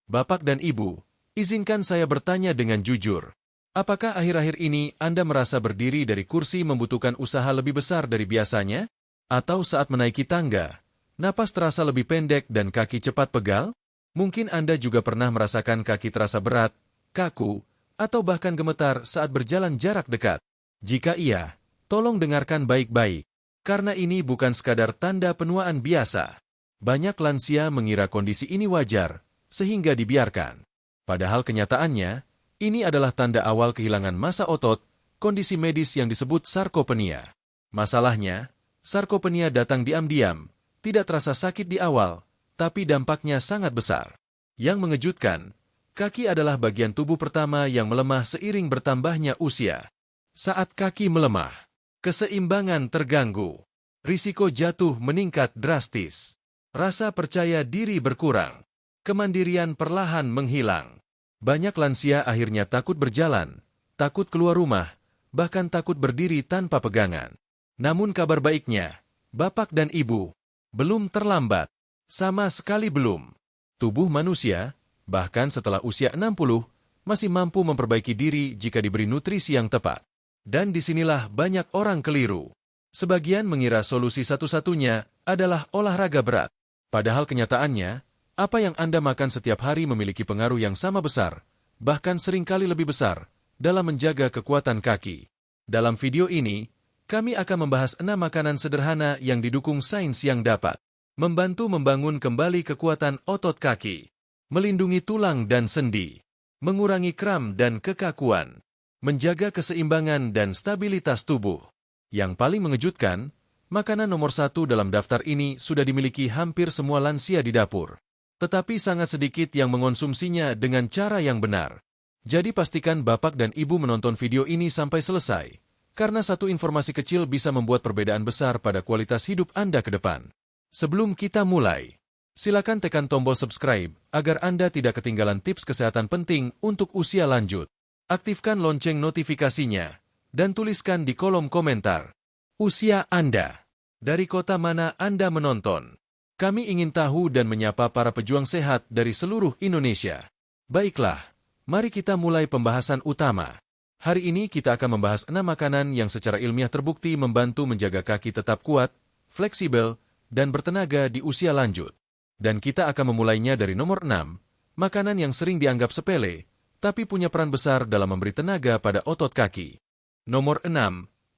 Bapak dan Ibu, izinkan saya bertanya dengan jujur. Apakah akhir-akhir ini Anda merasa berdiri dari kursi membutuhkan usaha lebih besar dari biasanya? Atau saat menaiki tangga, napas terasa lebih pendek dan kaki cepat pegal? Mungkin Anda juga pernah merasakan kaki terasa berat, kaku, atau bahkan gemetar saat berjalan jarak dekat. Jika iya, tolong dengarkan baik-baik, karena ini bukan sekadar tanda penuaan biasa. Banyak lansia mengira kondisi ini wajar, sehingga dibiarkan. Padahal kenyataannya, ini adalah tanda awal kehilangan massa otot, kondisi medis yang disebut sarkopenia. Masalahnya, sarkopenia datang diam-diam, tidak terasa sakit di awal, tapi dampaknya sangat besar. Yang mengejutkan, kaki adalah bagian tubuh pertama yang melemah seiring bertambahnya usia. Saat kaki melemah, keseimbangan terganggu, risiko jatuh meningkat drastis, rasa percaya diri berkurang, kemandirian perlahan menghilang. Banyak lansia akhirnya takut berjalan, takut keluar rumah, bahkan takut berdiri tanpa pegangan. Namun kabar baiknya, Bapak dan Ibu, belum terlambat. Sama sekali belum. Tubuh manusia, bahkan setelah usia 60, masih mampu memperbaiki diri jika diberi nutrisi yang tepat. Dan disinilah banyak orang keliru. Sebagian mengira solusi satu-satunya adalah olahraga berat. Padahal kenyataannya, apa yang Anda makan setiap hari memiliki pengaruh yang sama besar, bahkan seringkali lebih besar, dalam menjaga kekuatan kaki. Dalam video ini, kami akan membahas 6 makanan sederhana yang didukung sains yang dapat membantu membangun kembali kekuatan otot kaki, melindungi tulang dan sendi, mengurangi kram dan kekakuan, menjaga keseimbangan dan stabilitas tubuh. Yang paling mengejutkan, makanan nomor 1 dalam daftar ini sudah dimiliki hampir semua lansia di dapur. Tetapi sangat sedikit yang mengonsumsinya dengan cara yang benar. Jadi pastikan Bapak dan Ibu menonton video ini sampai selesai, karena satu informasi kecil bisa membuat perbedaan besar pada kualitas hidup Anda ke depan. Sebelum kita mulai, silakan tekan tombol subscribe agar Anda tidak ketinggalan tips kesehatan penting untuk usia lanjut. Aktifkan lonceng notifikasinya, dan tuliskan di kolom komentar usia Anda. Dari kota mana Anda menonton? Kami ingin tahu dan menyapa para pejuang sehat dari seluruh Indonesia. Baiklah, mari kita mulai pembahasan utama. Hari ini kita akan membahas 6 makanan yang secara ilmiah terbukti membantu menjaga kaki tetap kuat, fleksibel, dan bertenaga di usia lanjut. Dan kita akan memulainya dari nomor 6, makanan yang sering dianggap sepele, tapi punya peran besar dalam memberi tenaga pada otot kaki. Nomor 6,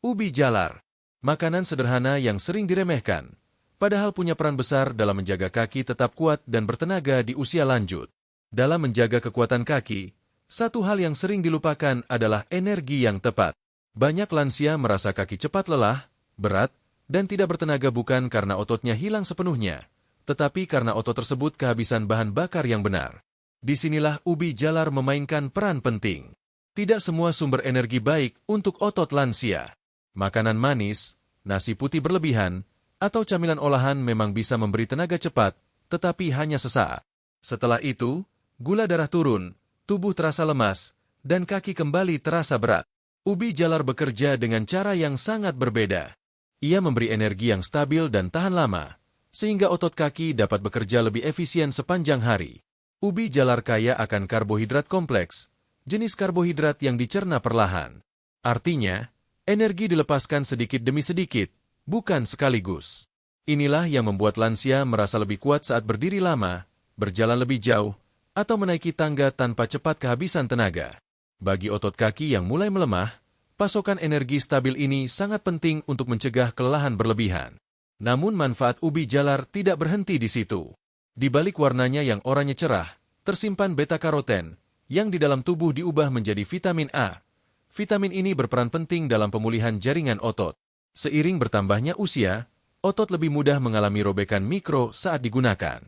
ubi jalar. Makanan sederhana yang sering diremehkan, padahal punya peran besar dalam menjaga kaki tetap kuat dan bertenaga di usia lanjut. Dalam menjaga kekuatan kaki, satu hal yang sering dilupakan adalah energi yang tepat. Banyak lansia merasa kaki cepat lelah, berat, dan tidak bertenaga bukan karena ototnya hilang sepenuhnya, tetapi karena otot tersebut kehabisan bahan bakar yang benar. Disinilah ubi jalar memainkan peran penting. Tidak semua sumber energi baik untuk otot lansia. Makanan manis, nasi putih berlebihan, atau camilan olahan memang bisa memberi tenaga cepat, tetapi hanya sesaat. Setelah itu, gula darah turun, tubuh terasa lemas, dan kaki kembali terasa berat. Ubi jalar bekerja dengan cara yang sangat berbeda. Ia memberi energi yang stabil dan tahan lama, sehingga otot kaki dapat bekerja lebih efisien sepanjang hari. Ubi jalar kaya akan karbohidrat kompleks, jenis karbohidrat yang dicerna perlahan. Artinya, energi dilepaskan sedikit demi sedikit, bukan sekaligus. Inilah yang membuat lansia merasa lebih kuat saat berdiri lama, berjalan lebih jauh, atau menaiki tangga tanpa cepat kehabisan tenaga. Bagi otot kaki yang mulai melemah, pasokan energi stabil ini sangat penting untuk mencegah kelelahan berlebihan. Namun manfaat ubi jalar tidak berhenti di situ. Di balik warnanya yang oranye cerah, tersimpan beta-karoten, yang di dalam tubuh diubah menjadi vitamin A. Vitamin ini berperan penting dalam pemulihan jaringan otot. Seiring bertambahnya usia, otot lebih mudah mengalami robekan mikro saat digunakan.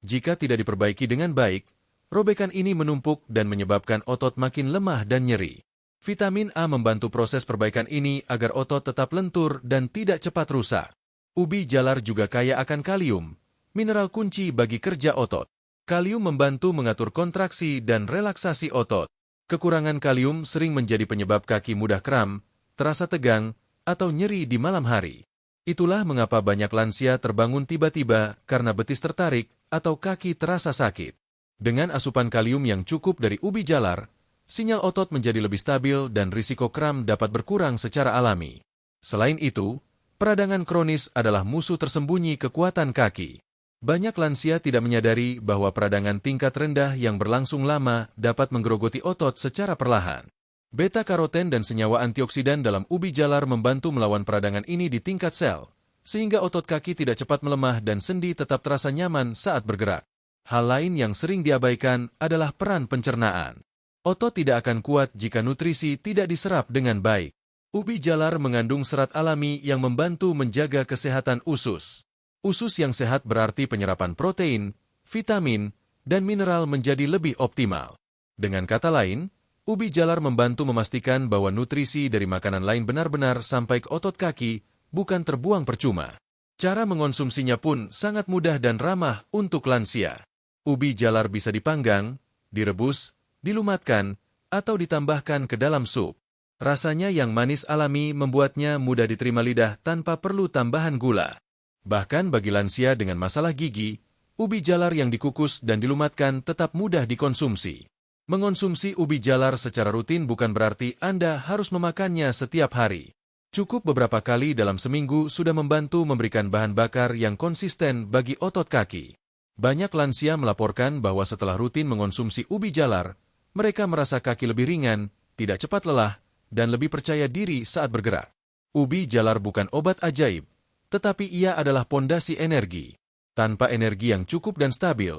Jika tidak diperbaiki dengan baik, robekan ini menumpuk dan menyebabkan otot makin lemah dan nyeri. Vitamin A membantu proses perbaikan ini agar otot tetap lentur dan tidak cepat rusak. Ubi jalar juga kaya akan kalium, mineral kunci bagi kerja otot. Kalium membantu mengatur kontraksi dan relaksasi otot. Kekurangan kalium sering menjadi penyebab kaki mudah kram, terasa tegang, atau nyeri di malam hari. Itulah mengapa banyak lansia terbangun tiba-tiba karena betis tertarik atau kaki terasa sakit. Dengan asupan kalium yang cukup dari ubi jalar, sinyal otot menjadi lebih stabil dan risiko kram dapat berkurang secara alami. Selain itu, peradangan kronis adalah musuh tersembunyi kekuatan kaki. Banyak lansia tidak menyadari bahwa peradangan tingkat rendah yang berlangsung lama dapat menggerogoti otot secara perlahan. Beta-karoten dan senyawa antioksidan dalam ubi jalar membantu melawan peradangan ini di tingkat sel, sehingga otot kaki tidak cepat melemah dan sendi tetap terasa nyaman saat bergerak. Hal lain yang sering diabaikan adalah peran pencernaan. Otot tidak akan kuat jika nutrisi tidak diserap dengan baik. Ubi jalar mengandung serat alami yang membantu menjaga kesehatan usus. Usus yang sehat berarti penyerapan protein, vitamin, dan mineral menjadi lebih optimal. Dengan kata lain, ubi jalar membantu memastikan bahwa nutrisi dari makanan lain benar-benar sampai ke otot kaki, bukan terbuang percuma. Cara mengonsumsinya pun sangat mudah dan ramah untuk lansia. Ubi jalar bisa dipanggang, direbus, dilumatkan, atau ditambahkan ke dalam sup. Rasanya yang manis alami membuatnya mudah diterima lidah tanpa perlu tambahan gula. Bahkan bagi lansia dengan masalah gigi, ubi jalar yang dikukus dan dilumatkan tetap mudah dikonsumsi. Mengonsumsi ubi jalar secara rutin bukan berarti Anda harus memakannya setiap hari. Cukup beberapa kali dalam seminggu sudah membantu memberikan bahan bakar yang konsisten bagi otot kaki. Banyak lansia melaporkan bahwa setelah rutin mengonsumsi ubi jalar, mereka merasa kaki lebih ringan, tidak cepat lelah, dan lebih percaya diri saat bergerak. Ubi jalar bukan obat ajaib, tetapi ia adalah pondasi energi. Tanpa energi yang cukup dan stabil,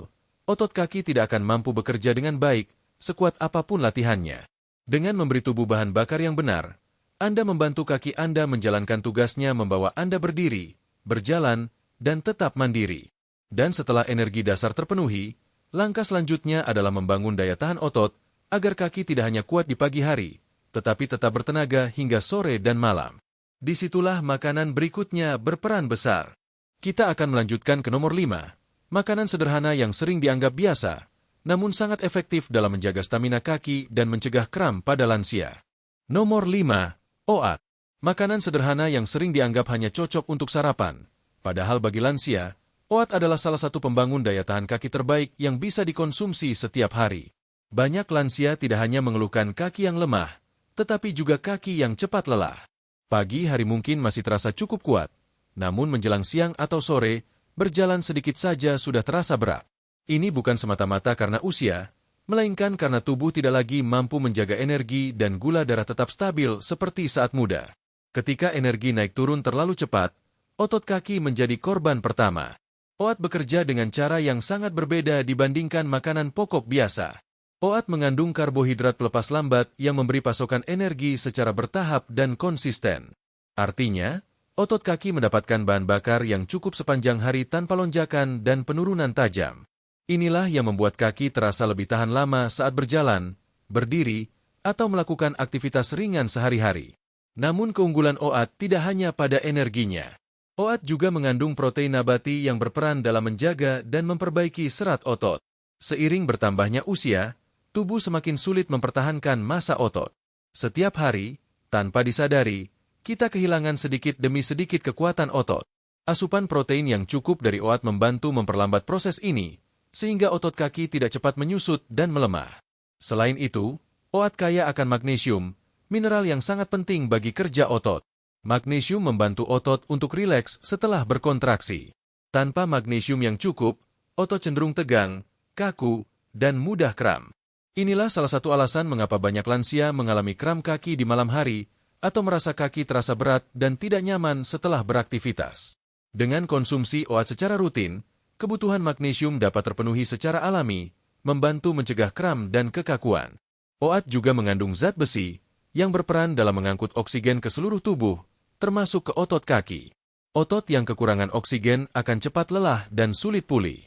otot kaki tidak akan mampu bekerja dengan baik, sekuat apapun latihannya. Dengan memberi tubuh bahan bakar yang benar, Anda membantu kaki Anda menjalankan tugasnya membawa Anda berdiri, berjalan, dan tetap mandiri. Dan setelah energi dasar terpenuhi, langkah selanjutnya adalah membangun daya tahan otot agar kaki tidak hanya kuat di pagi hari, tetapi tetap bertenaga hingga sore dan malam. Disitulah makanan berikutnya berperan besar. Kita akan melanjutkan ke nomor 5, makanan sederhana yang sering dianggap biasa, namun sangat efektif dalam menjaga stamina kaki dan mencegah kram pada lansia. Nomor 5, OAT. Makanan sederhana yang sering dianggap hanya cocok untuk sarapan, padahal bagi lansia, OAT adalah salah satu pembangun daya tahan kaki terbaik yang bisa dikonsumsi setiap hari. Banyak lansia tidak hanya mengeluhkan kaki yang lemah, tetapi juga kaki yang cepat lelah. Pagi hari mungkin masih terasa cukup kuat, namun menjelang siang atau sore, berjalan sedikit saja sudah terasa berat. Ini bukan semata-mata karena usia, melainkan karena tubuh tidak lagi mampu menjaga energi dan gula darah tetap stabil seperti saat muda. Ketika energi naik turun terlalu cepat, otot kaki menjadi korban pertama. OAT bekerja dengan cara yang sangat berbeda dibandingkan makanan pokok biasa. OAT mengandung karbohidrat pelepas lambat yang memberi pasokan energi secara bertahap dan konsisten. Artinya, otot kaki mendapatkan bahan bakar yang cukup sepanjang hari tanpa lonjakan dan penurunan tajam. Inilah yang membuat kaki terasa lebih tahan lama saat berjalan, berdiri, atau melakukan aktivitas ringan sehari-hari. Namun keunggulan OAT tidak hanya pada energinya. OAT juga mengandung protein nabati yang berperan dalam menjaga dan memperbaiki serat otot. Seiring bertambahnya usia, tubuh semakin sulit mempertahankan massa otot. Setiap hari, tanpa disadari, kita kehilangan sedikit demi sedikit kekuatan otot. Asupan protein yang cukup dari OAT membantu memperlambat proses ini, sehingga otot kaki tidak cepat menyusut dan melemah. Selain itu, OAT kaya akan magnesium, mineral yang sangat penting bagi kerja otot. Magnesium membantu otot untuk rileks setelah berkontraksi. Tanpa magnesium yang cukup, otot cenderung tegang, kaku, dan mudah kram. Inilah salah satu alasan mengapa banyak lansia mengalami kram kaki di malam hari atau merasa kaki terasa berat dan tidak nyaman setelah beraktivitas. Dengan konsumsi OAT secara rutin, kebutuhan magnesium dapat terpenuhi secara alami, membantu mencegah kram dan kekakuan. OAT juga mengandung zat besi yang berperan dalam mengangkut oksigen ke seluruh tubuh, termasuk ke otot kaki. Otot yang kekurangan oksigen akan cepat lelah dan sulit pulih.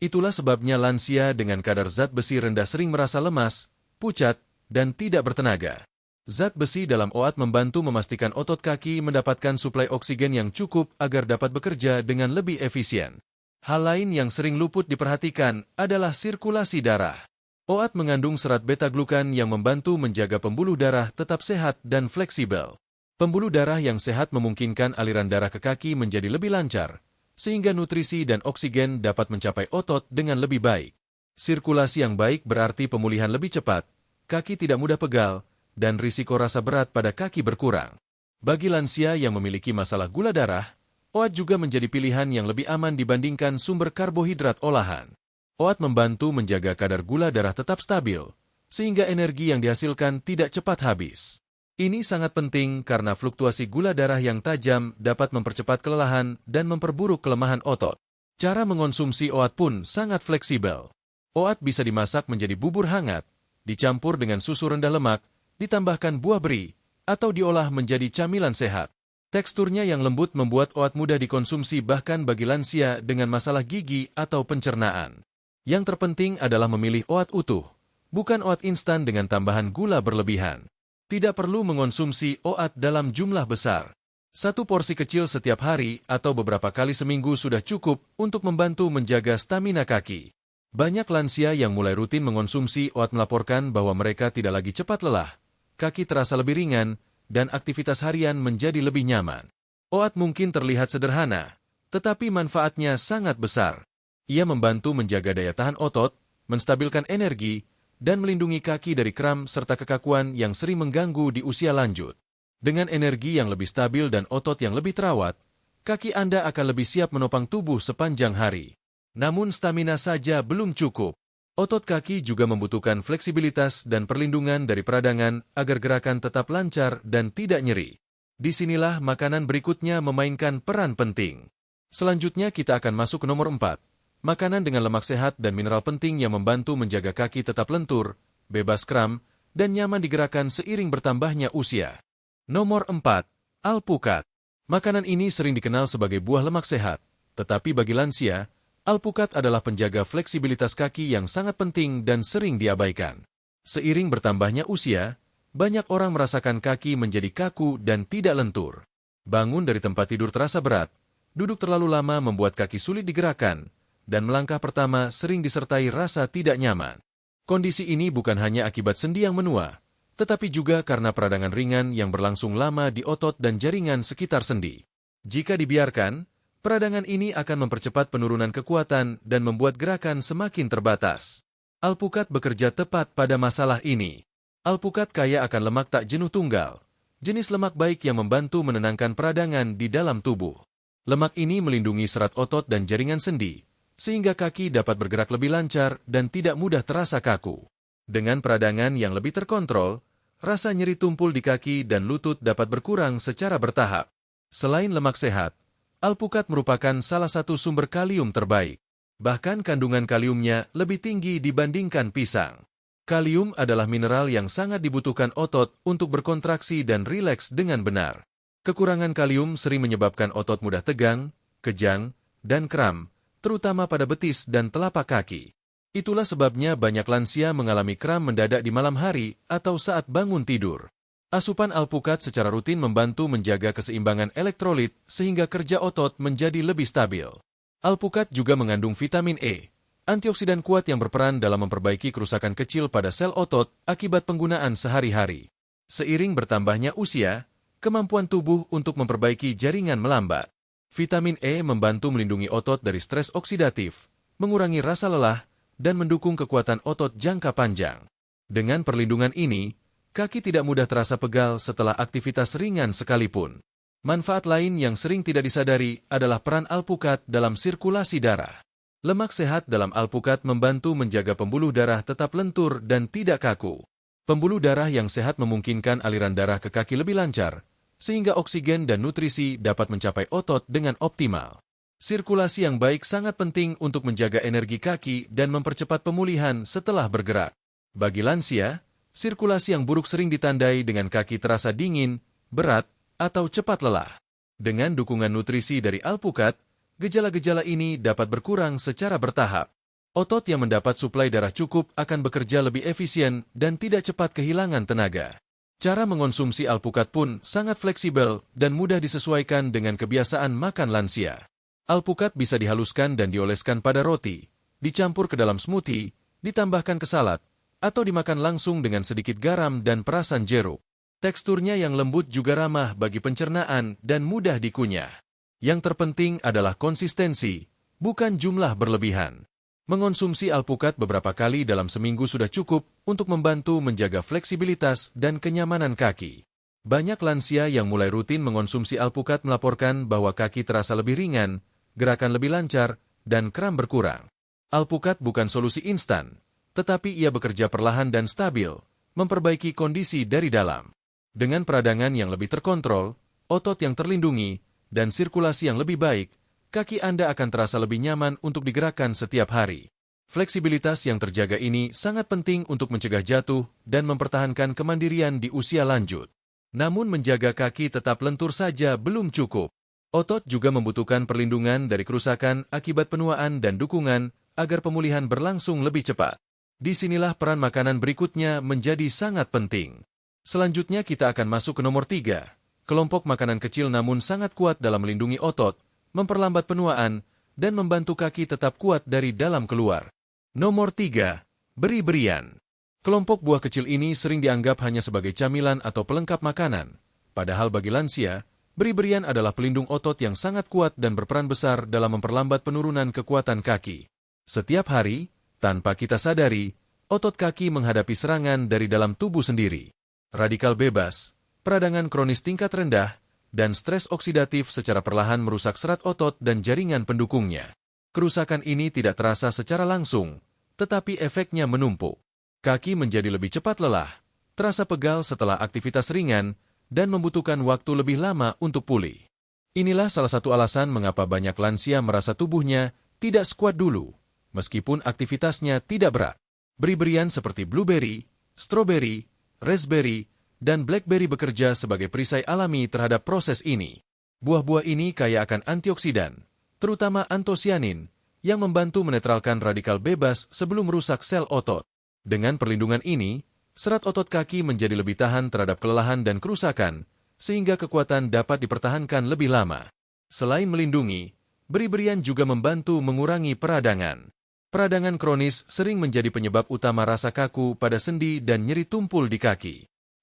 Itulah sebabnya lansia dengan kadar zat besi rendah sering merasa lemas, pucat, dan tidak bertenaga. Zat besi dalam OAT membantu memastikan otot kaki mendapatkan suplai oksigen yang cukup agar dapat bekerja dengan lebih efisien. Hal lain yang sering luput diperhatikan adalah sirkulasi darah. OAT mengandung serat beta-glukan yang membantu menjaga pembuluh darah tetap sehat dan fleksibel. Pembuluh darah yang sehat memungkinkan aliran darah ke kaki menjadi lebih lancar, sehingga nutrisi dan oksigen dapat mencapai otot dengan lebih baik. Sirkulasi yang baik berarti pemulihan lebih cepat, kaki tidak mudah pegal, dan risiko rasa berat pada kaki berkurang. Bagi lansia yang memiliki masalah gula darah, OAT juga menjadi pilihan yang lebih aman dibandingkan sumber karbohidrat olahan. OAT membantu menjaga kadar gula darah tetap stabil, sehingga energi yang dihasilkan tidak cepat habis. Ini sangat penting karena fluktuasi gula darah yang tajam dapat mempercepat kelelahan dan memperburuk kelemahan otot. Cara mengonsumsi OAT pun sangat fleksibel. OAT bisa dimasak menjadi bubur hangat, dicampur dengan susu rendah lemak, ditambahkan buah beri, atau diolah menjadi camilan sehat. Teksturnya yang lembut membuat OAT mudah dikonsumsi bahkan bagi lansia dengan masalah gigi atau pencernaan. Yang terpenting adalah memilih OAT utuh, bukan OAT instan dengan tambahan gula berlebihan. Tidak perlu mengonsumsi OAT dalam jumlah besar. Satu porsi kecil setiap hari atau beberapa kali seminggu sudah cukup untuk membantu menjaga stamina kaki. Banyak lansia yang mulai rutin mengonsumsi OAT melaporkan bahwa mereka tidak lagi cepat lelah, kaki terasa lebih ringan, dan aktivitas harian menjadi lebih nyaman. OAT mungkin terlihat sederhana, tetapi manfaatnya sangat besar. Ia membantu menjaga daya tahan otot, menstabilkan energi, dan melindungi kaki dari kram serta kekakuan yang sering mengganggu di usia lanjut. Dengan energi yang lebih stabil dan otot yang lebih terawat, kaki Anda akan lebih siap menopang tubuh sepanjang hari. Namun stamina saja belum cukup. Otot kaki juga membutuhkan fleksibilitas dan perlindungan dari peradangan agar gerakan tetap lancar dan tidak nyeri. Disinilah makanan berikutnya memainkan peran penting. Selanjutnya kita akan masuk ke nomor 4. Makanan dengan lemak sehat dan mineral penting yang membantu menjaga kaki tetap lentur, bebas kram, dan nyaman digerakkan seiring bertambahnya usia. Nomor 4. Alpukat. Makanan ini sering dikenal sebagai buah lemak sehat, tetapi bagi lansia, alpukat adalah penjaga fleksibilitas kaki yang sangat penting dan sering diabaikan. Seiring bertambahnya usia, banyak orang merasakan kaki menjadi kaku dan tidak lentur. Bangun dari tempat tidur terasa berat, duduk terlalu lama membuat kaki sulit digerakkan, dan melangkah pertama sering disertai rasa tidak nyaman. Kondisi ini bukan hanya akibat sendi yang menua, tetapi juga karena peradangan ringan yang berlangsung lama di otot dan jaringan sekitar sendi. Jika dibiarkan, peradangan ini akan mempercepat penurunan kekuatan dan membuat gerakan semakin terbatas. Alpukat bekerja tepat pada masalah ini. Alpukat kaya akan lemak tak jenuh tunggal, jenis lemak baik yang membantu menenangkan peradangan di dalam tubuh. Lemak ini melindungi serat otot dan jaringan sendi, sehingga kaki dapat bergerak lebih lancar dan tidak mudah terasa kaku. Dengan peradangan yang lebih terkontrol, rasa nyeri tumpul di kaki dan lutut dapat berkurang secara bertahap. Selain lemak sehat, alpukat merupakan salah satu sumber kalium terbaik. Bahkan kandungan kaliumnya lebih tinggi dibandingkan pisang. Kalium adalah mineral yang sangat dibutuhkan otot untuk berkontraksi dan rileks dengan benar. Kekurangan kalium sering menyebabkan otot mudah tegang, kejang, dan kram, terutama pada betis dan telapak kaki. Itulah sebabnya banyak lansia mengalami kram mendadak di malam hari atau saat bangun tidur. Asupan alpukat secara rutin membantu menjaga keseimbangan elektrolit sehingga kerja otot menjadi lebih stabil. Alpukat juga mengandung vitamin E, antioksidan kuat yang berperan dalam memperbaiki kerusakan kecil pada sel otot akibat penggunaan sehari-hari. Seiring bertambahnya usia, kemampuan tubuh untuk memperbaiki jaringan melambat. Vitamin E membantu melindungi otot dari stres oksidatif, mengurangi rasa lelah, dan mendukung kekuatan otot jangka panjang. Dengan perlindungan ini, kaki tidak mudah terasa pegal setelah aktivitas ringan sekalipun. Manfaat lain yang sering tidak disadari adalah peran alpukat dalam sirkulasi darah. Lemak sehat dalam alpukat membantu menjaga pembuluh darah tetap lentur dan tidak kaku. Pembuluh darah yang sehat memungkinkan aliran darah ke kaki lebih lancar, sehingga oksigen dan nutrisi dapat mencapai otot dengan optimal. Sirkulasi yang baik sangat penting untuk menjaga energi kaki dan mempercepat pemulihan setelah bergerak. Bagi lansia, sirkulasi yang buruk sering ditandai dengan kaki terasa dingin, berat, atau cepat lelah. Dengan dukungan nutrisi dari alpukat, gejala-gejala ini dapat berkurang secara bertahap. Otot yang mendapat suplai darah cukup akan bekerja lebih efisien dan tidak cepat kehilangan tenaga. Cara mengonsumsi alpukat pun sangat fleksibel dan mudah disesuaikan dengan kebiasaan makan lansia. Alpukat bisa dihaluskan dan dioleskan pada roti, dicampur ke dalam smoothie, ditambahkan ke salad, atau dimakan langsung dengan sedikit garam dan perasan jeruk. Teksturnya yang lembut juga ramah bagi pencernaan dan mudah dikunyah. Yang terpenting adalah konsistensi, bukan jumlah berlebihan. Mengonsumsi alpukat beberapa kali dalam seminggu sudah cukup untuk membantu menjaga fleksibilitas dan kenyamanan kaki. Banyak lansia yang mulai rutin mengonsumsi alpukat melaporkan bahwa kaki terasa lebih ringan, gerakan lebih lancar, dan kram berkurang. Alpukat bukan solusi instan, tetapi ia bekerja perlahan dan stabil, memperbaiki kondisi dari dalam. Dengan peradangan yang lebih terkontrol, otot yang terlindungi, dan sirkulasi yang lebih baik, kaki Anda akan terasa lebih nyaman untuk digerakkan setiap hari. Fleksibilitas yang terjaga ini sangat penting untuk mencegah jatuh dan mempertahankan kemandirian di usia lanjut. Namun menjaga kaki tetap lentur saja belum cukup. Otot juga membutuhkan perlindungan dari kerusakan akibat penuaan dan dukungan agar pemulihan berlangsung lebih cepat. Disinilah peran makanan berikutnya menjadi sangat penting. Selanjutnya kita akan masuk ke nomor 3. Kelompok makanan kecil namun sangat kuat dalam melindungi otot, memperlambat penuaan, dan membantu kaki tetap kuat dari dalam keluar. Nomor 3. Beri-berian. Kelompok buah kecil ini sering dianggap hanya sebagai camilan atau pelengkap makanan. Padahal bagi lansia, beri-berian adalah pelindung otot yang sangat kuat dan berperan besar dalam memperlambat penurunan kekuatan kaki. Setiap hari, tanpa kita sadari, otot kaki menghadapi serangan dari dalam tubuh sendiri. Radikal bebas, peradangan kronis tingkat rendah, dan stres oksidatif secara perlahan merusak serat otot dan jaringan pendukungnya. Kerusakan ini tidak terasa secara langsung, tetapi efeknya menumpuk. Kaki menjadi lebih cepat lelah, terasa pegal setelah aktivitas ringan, dan membutuhkan waktu lebih lama untuk pulih. Inilah salah satu alasan mengapa banyak lansia merasa tubuhnya tidak sekuat dulu, meskipun aktivitasnya tidak berat. Beri-berian seperti blueberry, strawberry, raspberry, dan blackberry bekerja sebagai perisai alami terhadap proses ini. Buah-buah ini kaya akan antioksidan, terutama antosianin, yang membantu menetralkan radikal bebas sebelum merusak sel otot. Dengan perlindungan ini, serat otot kaki menjadi lebih tahan terhadap kelelahan dan kerusakan, sehingga kekuatan dapat dipertahankan lebih lama. Selain melindungi, beri-berian juga membantu mengurangi peradangan. Peradangan kronis sering menjadi penyebab utama rasa kaku pada sendi dan nyeri tumpul di kaki.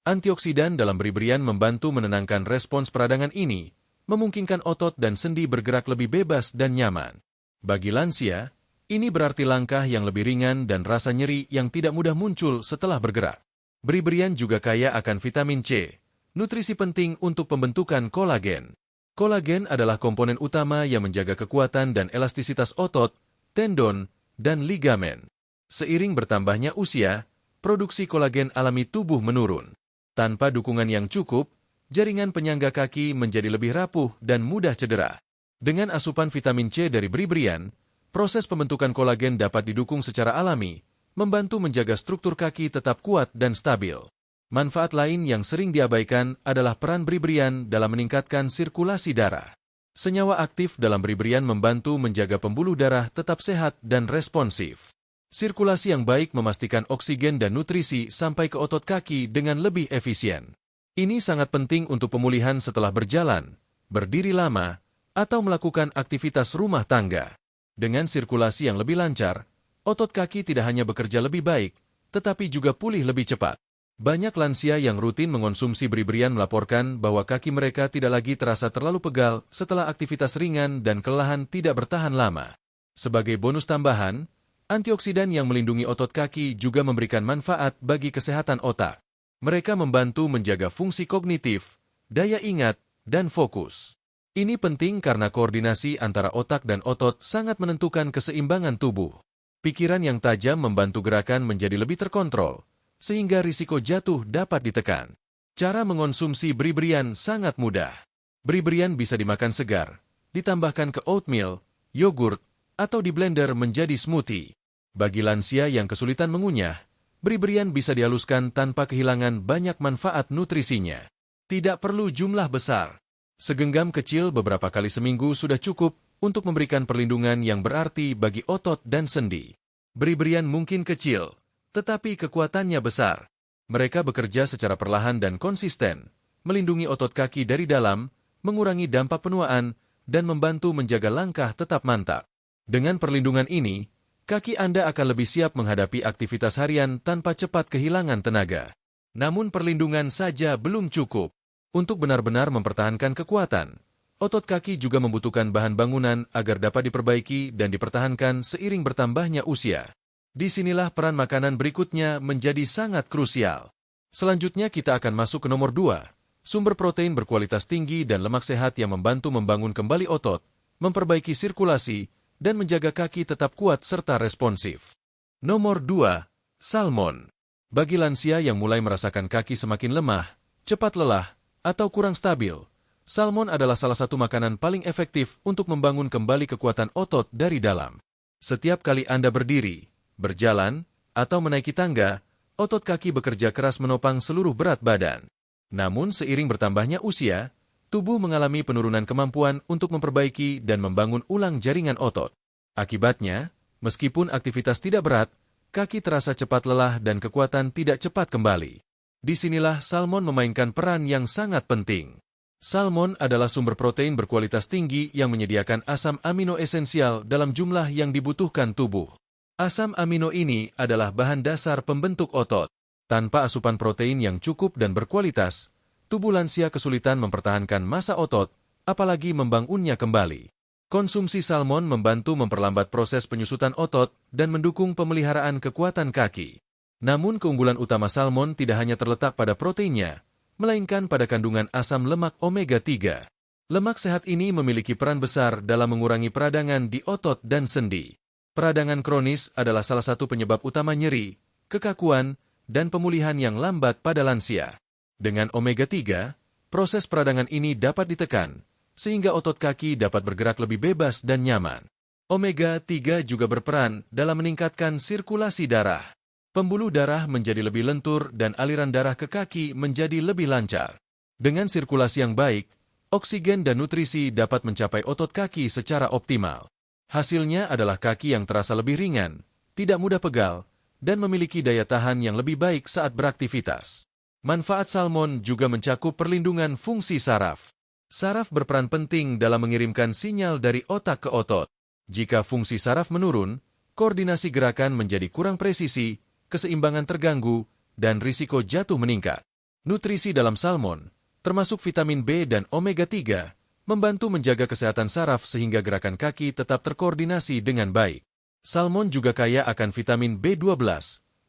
Antioksidan dalam beri-berian membantu menenangkan respons peradangan ini, memungkinkan otot dan sendi bergerak lebih bebas dan nyaman. Bagi lansia, ini berarti langkah yang lebih ringan dan rasa nyeri yang tidak mudah muncul setelah bergerak. Beri-berian juga kaya akan vitamin C, nutrisi penting untuk pembentukan kolagen. Kolagen adalah komponen utama yang menjaga kekuatan dan elastisitas otot, tendon, dan ligamen. Seiring bertambahnya usia, produksi kolagen alami tubuh menurun. Tanpa dukungan yang cukup, jaringan penyangga kaki menjadi lebih rapuh dan mudah cedera. Dengan asupan vitamin C dari beri-berian, proses pembentukan kolagen dapat didukung secara alami, membantu menjaga struktur kaki tetap kuat dan stabil. Manfaat lain yang sering diabaikan adalah peran beri-berian dalam meningkatkan sirkulasi darah. Senyawa aktif dalam beri-berian membantu menjaga pembuluh darah tetap sehat dan responsif. Sirkulasi yang baik memastikan oksigen dan nutrisi sampai ke otot kaki dengan lebih efisien. Ini sangat penting untuk pemulihan setelah berjalan, berdiri lama, atau melakukan aktivitas rumah tangga. Dengan sirkulasi yang lebih lancar, otot kaki tidak hanya bekerja lebih baik, tetapi juga pulih lebih cepat. Banyak lansia yang rutin mengonsumsi beri-berian melaporkan bahwa kaki mereka tidak lagi terasa terlalu pegal setelah aktivitas ringan dan kelelahan tidak bertahan lama. Sebagai bonus tambahan, antioksidan yang melindungi otot kaki juga memberikan manfaat bagi kesehatan otak. Mereka membantu menjaga fungsi kognitif, daya ingat, dan fokus. Ini penting karena koordinasi antara otak dan otot sangat menentukan keseimbangan tubuh. Pikiran yang tajam membantu gerakan menjadi lebih terkontrol, sehingga risiko jatuh dapat ditekan. Cara mengonsumsi beri-berian sangat mudah. Beri-berian bisa dimakan segar, ditambahkan ke oatmeal, yogurt, atau di blender menjadi smoothie. Bagi lansia yang kesulitan mengunyah, beri-berian bisa dihaluskan tanpa kehilangan banyak manfaat nutrisinya. Tidak perlu jumlah besar. Segenggam kecil beberapa kali seminggu sudah cukup untuk memberikan perlindungan yang berarti bagi otot dan sendi. Beri-berian mungkin kecil, tetapi kekuatannya besar. Mereka bekerja secara perlahan dan konsisten, melindungi otot kaki dari dalam, mengurangi dampak penuaan, dan membantu menjaga langkah tetap mantap. Dengan perlindungan ini, kaki Anda akan lebih siap menghadapi aktivitas harian tanpa cepat kehilangan tenaga. Namun perlindungan saja belum cukup. Untuk benar-benar mempertahankan kekuatan, Otot kaki juga membutuhkan bahan bangunan agar dapat diperbaiki dan dipertahankan seiring bertambahnya usia. Disinilah peran makanan berikutnya menjadi sangat krusial. Selanjutnya kita akan masuk ke nomor 2, sumber protein berkualitas tinggi dan lemak sehat yang membantu membangun kembali otot, memperbaiki sirkulasi, dan menjaga kaki tetap kuat serta responsif. Nomor 2, salmon. Bagi lansia yang mulai merasakan kaki semakin lemah, cepat lelah, atau kurang stabil, salmon adalah salah satu makanan paling efektif untuk membangun kembali kekuatan otot dari dalam. Setiap kali Anda berdiri, berjalan, atau menaiki tangga, otot kaki bekerja keras menopang seluruh berat badan. Namun seiring bertambahnya usia, tubuh mengalami penurunan kemampuan untuk memperbaiki dan membangun ulang jaringan otot. Akibatnya, meskipun aktivitas tidak berat, kaki terasa cepat lelah dan kekuatan tidak cepat kembali. Disinilah salmon memainkan peran yang sangat penting. Salmon adalah sumber protein berkualitas tinggi yang menyediakan asam amino esensial dalam jumlah yang dibutuhkan tubuh. Asam amino ini adalah bahan dasar pembentuk otot. Tanpa asupan protein yang cukup dan berkualitas, tubuh lansia kesulitan mempertahankan massa otot, apalagi membangunnya kembali. Konsumsi salmon membantu memperlambat proses penyusutan otot dan mendukung pemeliharaan kekuatan kaki. Namun keunggulan utama salmon tidak hanya terletak pada proteinnya, melainkan pada kandungan asam lemak omega 3. Lemak sehat ini memiliki peran besar dalam mengurangi peradangan di otot dan sendi. Peradangan kronis adalah salah satu penyebab utama nyeri, kekakuan, dan pemulihan yang lambat pada lansia. Dengan omega 3, proses peradangan ini dapat ditekan, sehingga otot kaki dapat bergerak lebih bebas dan nyaman. Omega 3 juga berperan dalam meningkatkan sirkulasi darah. Pembuluh darah menjadi lebih lentur dan aliran darah ke kaki menjadi lebih lancar. Dengan sirkulasi yang baik, oksigen dan nutrisi dapat mencapai otot kaki secara optimal. Hasilnya adalah kaki yang terasa lebih ringan, tidak mudah pegal, dan memiliki daya tahan yang lebih baik saat beraktivitas. Manfaat salmon juga mencakup perlindungan fungsi saraf. Saraf berperan penting dalam mengirimkan sinyal dari otak ke otot. Jika fungsi saraf menurun, koordinasi gerakan menjadi kurang presisi, keseimbangan terganggu, dan risiko jatuh meningkat. Nutrisi dalam salmon, termasuk vitamin B dan omega 3, membantu menjaga kesehatan saraf sehingga gerakan kaki tetap terkoordinasi dengan baik. Salmon juga kaya akan vitamin B12,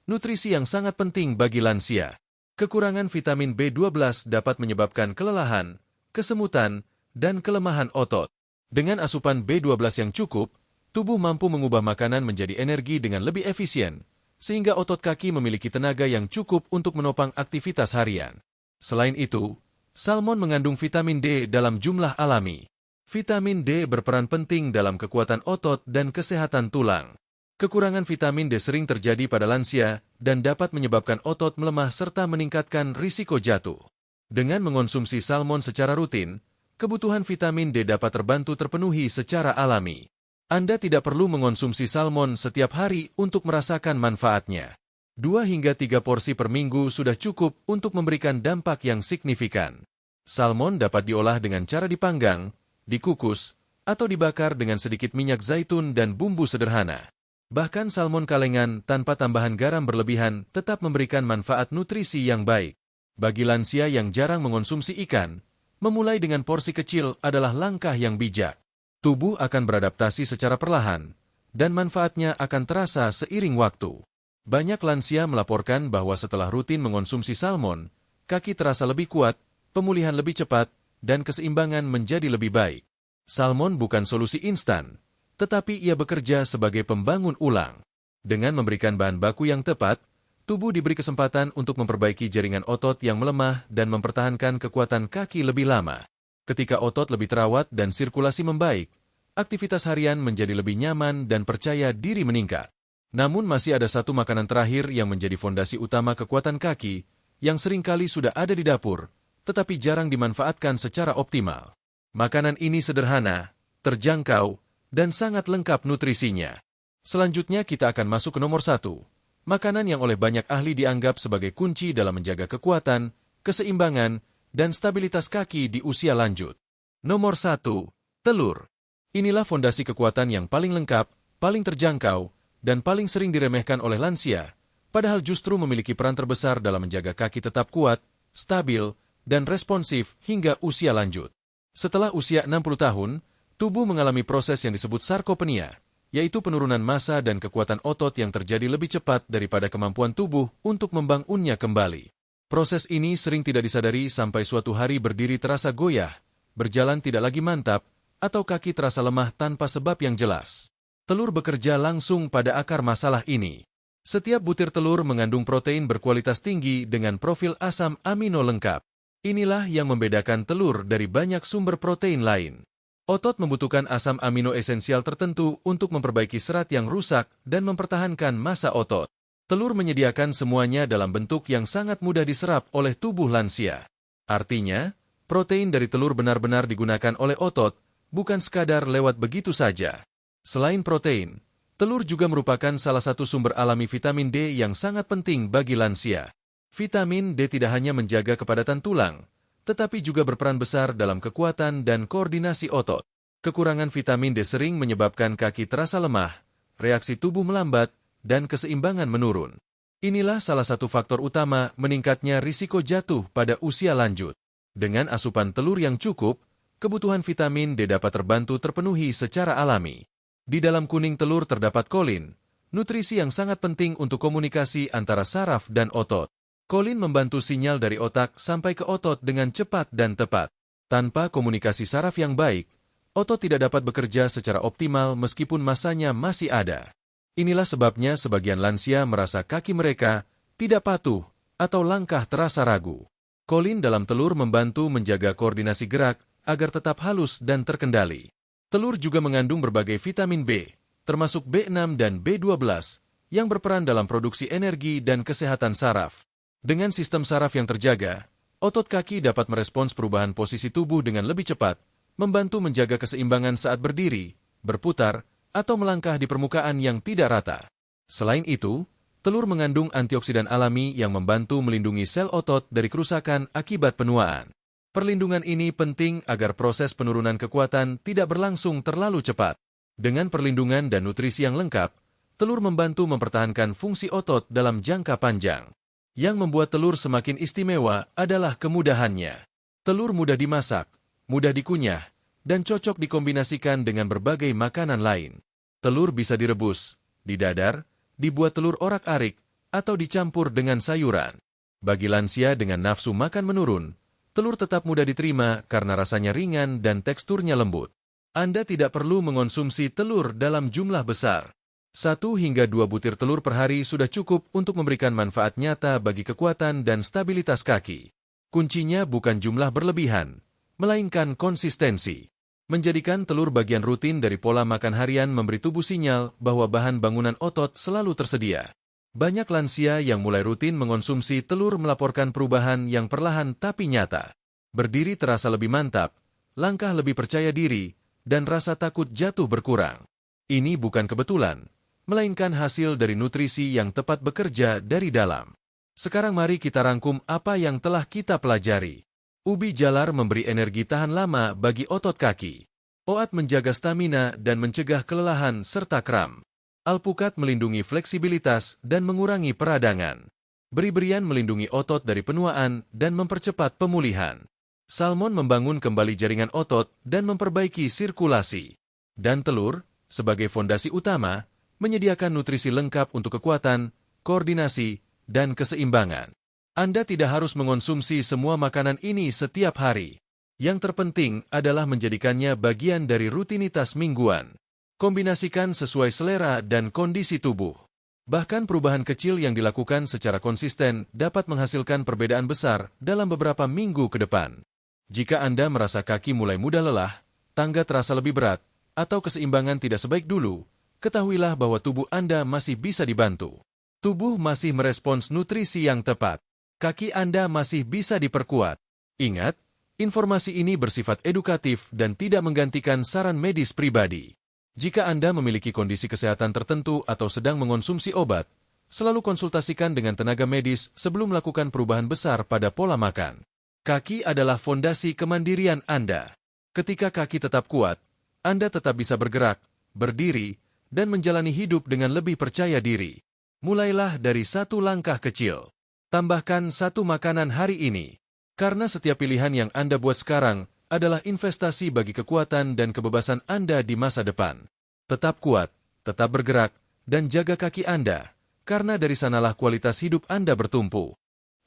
nutrisi yang sangat penting bagi lansia. Kekurangan vitamin B12 dapat menyebabkan kelelahan, kesemutan, dan kelemahan otot. Dengan asupan B12 yang cukup, tubuh mampu mengubah makanan menjadi energi dengan lebih efisien, sehingga otot kaki memiliki tenaga yang cukup untuk menopang aktivitas harian. Selain itu, salmon mengandung vitamin D dalam jumlah alami. Vitamin D berperan penting dalam kekuatan otot dan kesehatan tulang. Kekurangan vitamin D sering terjadi pada lansia dan dapat menyebabkan otot melemah serta meningkatkan risiko jatuh. Dengan mengonsumsi salmon secara rutin, kebutuhan vitamin D dapat terbantu terpenuhi secara alami. Anda tidak perlu mengonsumsi salmon setiap hari untuk merasakan manfaatnya. 2 hingga 3 porsi per minggu sudah cukup untuk memberikan dampak yang signifikan. Salmon dapat diolah dengan cara dipanggang, dikukus, atau dibakar dengan sedikit minyak zaitun dan bumbu sederhana. Bahkan salmon kalengan tanpa tambahan garam berlebihan tetap memberikan manfaat nutrisi yang baik. Bagi lansia yang jarang mengonsumsi ikan, memulai dengan porsi kecil adalah langkah yang bijak. Tubuh akan beradaptasi secara perlahan, dan manfaatnya akan terasa seiring waktu. Banyak lansia melaporkan bahwa setelah rutin mengonsumsi salmon, kaki terasa lebih kuat, pemulihan lebih cepat, dan keseimbangan menjadi lebih baik. Salmon bukan solusi instan, tetapi ia bekerja sebagai pembangun ulang. Dengan memberikan bahan baku yang tepat, tubuh diberi kesempatan untuk memperbaiki jaringan otot yang melemah dan mempertahankan kekuatan kaki lebih lama. Ketika otot lebih terawat dan sirkulasi membaik, aktivitas harian menjadi lebih nyaman dan percaya diri meningkat. Namun masih ada satu makanan terakhir yang menjadi fondasi utama kekuatan kaki, yang seringkali sudah ada di dapur, tetapi jarang dimanfaatkan secara optimal. Makanan ini sederhana, terjangkau, dan sangat lengkap nutrisinya. Selanjutnya kita akan masuk ke nomor 1. Makanan yang oleh banyak ahli dianggap sebagai kunci dalam menjaga kekuatan, keseimbangan, dan stabilitas kaki di usia lanjut. Nomor 1. Telur. Inilah fondasi kekuatan yang paling lengkap, paling terjangkau, dan paling sering diremehkan oleh lansia, padahal justru memiliki peran terbesar dalam menjaga kaki tetap kuat, stabil, dan responsif hingga usia lanjut. Setelah usia 60 tahun, tubuh mengalami proses yang disebut sarkopenia, yaitu penurunan massa dan kekuatan otot yang terjadi lebih cepat daripada kemampuan tubuh untuk membangunnya kembali. Proses ini sering tidak disadari sampai suatu hari berdiri terasa goyah, berjalan tidak lagi mantap, atau kaki terasa lemah tanpa sebab yang jelas. Telur bekerja langsung pada akar masalah ini. Setiap butir telur mengandung protein berkualitas tinggi dengan profil asam amino lengkap. Inilah yang membedakan telur dari banyak sumber protein lain. Otot membutuhkan asam amino esensial tertentu untuk memperbaiki serat yang rusak dan mempertahankan massa otot. Telur menyediakan semuanya dalam bentuk yang sangat mudah diserap oleh tubuh lansia. Artinya, protein dari telur benar-benar digunakan oleh otot, bukan sekadar lewat begitu saja. Selain protein, telur juga merupakan salah satu sumber alami vitamin D yang sangat penting bagi lansia. Vitamin D tidak hanya menjaga kepadatan tulang, tetapi juga berperan besar dalam kekuatan dan koordinasi otot. Kekurangan vitamin D sering menyebabkan kaki terasa lemah, reaksi tubuh melambat, dan keseimbangan menurun. Inilah salah satu faktor utama meningkatnya risiko jatuh pada usia lanjut. Dengan asupan telur yang cukup, kebutuhan vitamin D dapat terpenuhi secara alami. Di dalam kuning telur terdapat kolin, nutrisi yang sangat penting untuk komunikasi antara saraf dan otot. Kolin membantu sinyal dari otak sampai ke otot dengan cepat dan tepat. Tanpa komunikasi saraf yang baik, otot tidak dapat bekerja secara optimal meskipun massanya masih ada. Inilah sebabnya sebagian lansia merasa kaki mereka tidak patuh atau langkah terasa ragu. Kolin dalam telur membantu menjaga koordinasi gerak agar tetap halus dan terkendali. Telur juga mengandung berbagai vitamin B, termasuk B6 dan B12, yang berperan dalam produksi energi dan kesehatan saraf. Dengan sistem saraf yang terjaga, otot kaki dapat merespons perubahan posisi tubuh dengan lebih cepat, membantu menjaga keseimbangan saat berdiri, berputar, atau melangkah di permukaan yang tidak rata. Selain itu, telur mengandung antioksidan alami yang membantu melindungi sel otot dari kerusakan akibat penuaan. Perlindungan ini penting agar proses penurunan kekuatan tidak berlangsung terlalu cepat. Dengan perlindungan dan nutrisi yang lengkap, telur membantu mempertahankan fungsi otot dalam jangka panjang. Yang membuat telur semakin istimewa adalah kemudahannya. Telur mudah dimasak, mudah dikunyah, dan cocok dikombinasikan dengan berbagai makanan lain. Telur bisa direbus, didadar, dibuat telur orak-arik, atau dicampur dengan sayuran. Bagi lansia dengan nafsu makan menurun, telur tetap mudah diterima karena rasanya ringan dan teksturnya lembut. Anda tidak perlu mengonsumsi telur dalam jumlah besar. 1 hingga 2 butir telur per hari sudah cukup untuk memberikan manfaat nyata bagi kekuatan dan stabilitas kaki. Kuncinya bukan jumlah berlebihan, melainkan konsistensi. Menjadikan telur bagian rutin dari pola makan harian memberi tubuh sinyal bahwa bahan bangunan otot selalu tersedia. Banyak lansia yang mulai rutin mengonsumsi telur melaporkan perubahan yang perlahan tapi nyata. Berdiri terasa lebih mantap, langkah lebih percaya diri, dan rasa takut jatuh berkurang. Ini bukan kebetulan, melainkan hasil dari nutrisi yang tepat bekerja dari dalam. Sekarang mari kita rangkum apa yang telah kita pelajari. Ubi jalar memberi energi tahan lama bagi otot kaki. Oat menjaga stamina dan mencegah kelelahan serta kram. Alpukat melindungi fleksibilitas dan mengurangi peradangan. Beri-berian melindungi otot dari penuaan dan mempercepat pemulihan. Salmon membangun kembali jaringan otot dan memperbaiki sirkulasi. Dan telur, sebagai fondasi utama, menyediakan nutrisi lengkap untuk kekuatan, koordinasi, dan keseimbangan. Anda tidak harus mengonsumsi semua makanan ini setiap hari. Yang terpenting adalah menjadikannya bagian dari rutinitas mingguan. Kombinasikan sesuai selera dan kondisi tubuh. Bahkan perubahan kecil yang dilakukan secara konsisten dapat menghasilkan perbedaan besar dalam beberapa minggu ke depan. Jika Anda merasa kaki mulai mudah lelah, tangga terasa lebih berat, atau keseimbangan tidak sebaik dulu, ketahuilah bahwa tubuh Anda masih bisa dibantu. Tubuh masih merespons nutrisi yang tepat. Kaki Anda masih bisa diperkuat. Ingat, informasi ini bersifat edukatif dan tidak menggantikan saran medis pribadi. Jika Anda memiliki kondisi kesehatan tertentu atau sedang mengonsumsi obat, selalu konsultasikan dengan tenaga medis sebelum melakukan perubahan besar pada pola makan. Kaki adalah fondasi kemandirian Anda. Ketika kaki tetap kuat, Anda tetap bisa bergerak, berdiri, dan menjalani hidup dengan lebih percaya diri. Mulailah dari satu langkah kecil. Tambahkan satu makanan hari ini. Karena setiap pilihan yang Anda buat sekarang adalah investasi bagi kekuatan dan kebebasan Anda di masa depan. Tetap kuat, tetap bergerak, dan jaga kaki Anda, karena dari sanalah kualitas hidup Anda bertumpu.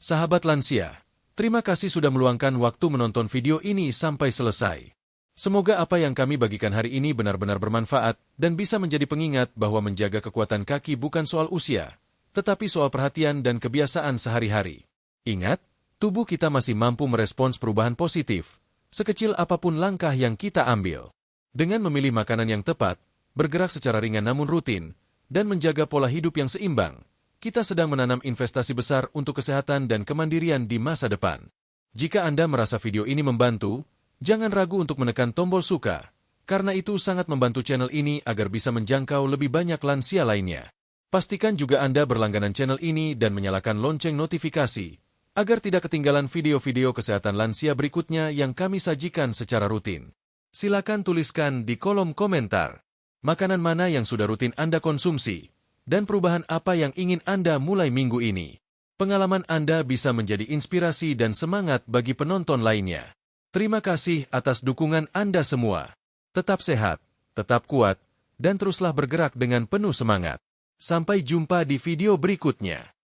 Sahabat lansia, terima kasih sudah meluangkan waktu menonton video ini sampai selesai. Semoga apa yang kami bagikan hari ini benar-benar bermanfaat dan bisa menjadi pengingat bahwa menjaga kekuatan kaki bukan soal usia, tetapi soal perhatian dan kebiasaan sehari-hari. Ingat, tubuh kita masih mampu merespons perubahan positif, sekecil apapun langkah yang kita ambil. Dengan memilih makanan yang tepat, bergerak secara ringan namun rutin, dan menjaga pola hidup yang seimbang, kita sedang menanam investasi besar untuk kesehatan dan kemandirian di masa depan. Jika Anda merasa video ini membantu, jangan ragu untuk menekan tombol suka, karena itu sangat membantu channel ini agar bisa menjangkau lebih banyak lansia lainnya. Pastikan juga Anda berlangganan channel ini dan menyalakan lonceng notifikasi, agar tidak ketinggalan video-video kesehatan lansia berikutnya yang kami sajikan secara rutin. Silakan tuliskan di kolom komentar, makanan mana yang sudah rutin Anda konsumsi, dan perubahan apa yang ingin Anda mulai minggu ini. Pengalaman Anda bisa menjadi inspirasi dan semangat bagi penonton lainnya. Terima kasih atas dukungan Anda semua. Tetap sehat, tetap kuat, dan teruslah bergerak dengan penuh semangat. Sampai jumpa di video berikutnya.